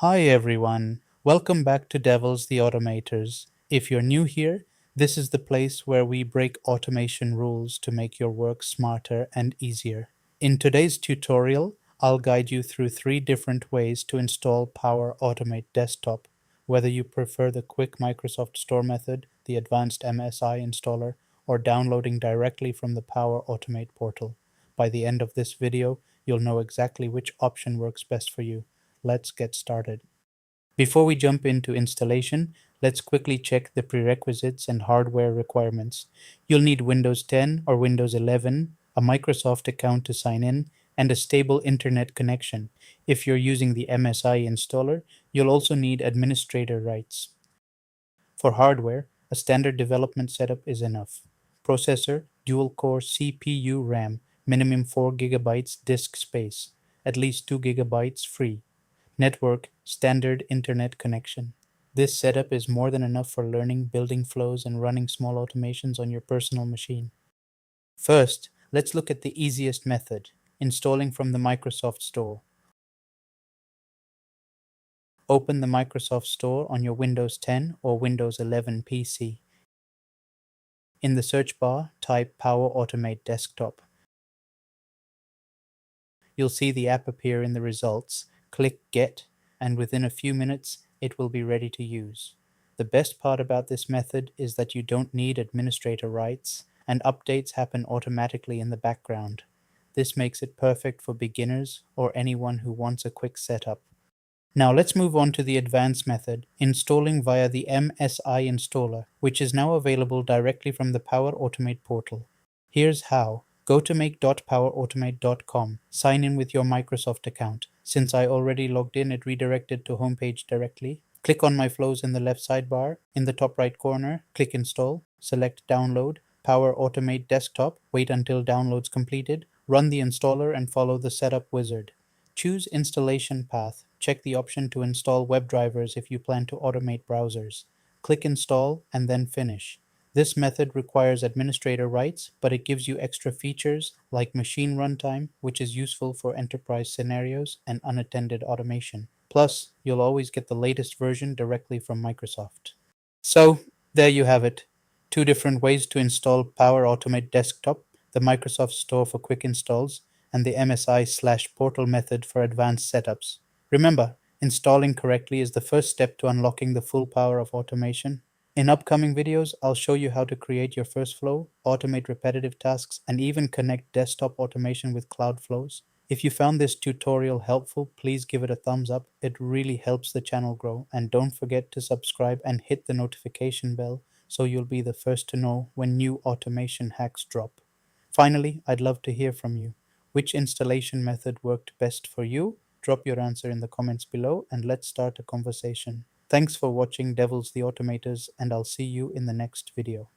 Hi everyone, welcome back to Devils the Automators. If you're new here, this is the place where we break automation rules to make your work smarter and easier. In today's tutorial, I'll guide you through 3 different ways to install Power Automate Desktop, whether you prefer the quick Microsoft Store method, the advanced MSI installer, or downloading directly from the Power Automate portal. By the end of this video, you'll know exactly which option works best for you. Let's get started. Before we jump into installation, let's quickly check the prerequisites and hardware requirements. You'll need Windows 10 or Windows 11, a Microsoft account to sign in, and a stable internet connection. If you're using the MSI installer, you'll also need administrator rights. For hardware, a standard development setup is enough. Processor, dual-core CPU RAM, minimum 4 GB disk space, at least 2 GB free. Network, standard internet connection. This setup is more than enough for learning, building flows, and running small automations on your personal machine. First, let's look at the easiest method, installing from the Microsoft Store. Open the Microsoft Store on your Windows 10 or Windows 11 PC. In the search bar, type Power Automate Desktop. You'll see the app appear in the results. Click Get, and within a few minutes, it will be ready to use. The best part about this method is that you don't need administrator rights, and updates happen automatically in the background. This makes it perfect for beginners or anyone who wants a quick setup. Now let's move on to the advanced method, installing via the MSI installer, which is now available directly from the Power Automate portal. Here's how. Go to make.powerautomate.com, sign in with your Microsoft account. Since I already logged in, it redirected to homepage directly. Click on My Flows in the left sidebar. In the top right corner, click Install, select Download, Power Automate Desktop, wait until download's completed, run the installer and follow the setup wizard. Choose Installation Path. Check the option to install WebDrivers if you plan to automate browsers. Click Install and then Finish. This method requires administrator rights, but it gives you extra features like machine runtime, which is useful for enterprise scenarios and unattended automation. Plus, you'll always get the latest version directly from Microsoft. So, there you have it. 2 different ways to install Power Automate Desktop, the Microsoft Store for quick installs, and the MSI/portal method for advanced setups. Remember, installing correctly is the first step to unlocking the full power of automation. In upcoming videos, I'll show you how to create your first flow, automate repetitive tasks, and even connect desktop automation with cloud flows. If you found this tutorial helpful, please give it a thumbs up. It really helps the channel grow. And don't forget to subscribe and hit the notification bell so you'll be the first to know when new automation hacks drop. Finally, I'd love to hear from you. Which installation method worked best for you? Drop your answer in the comments below and let's start a conversation. Thanks for watching Devils the Automators, and I'll see you in the next video.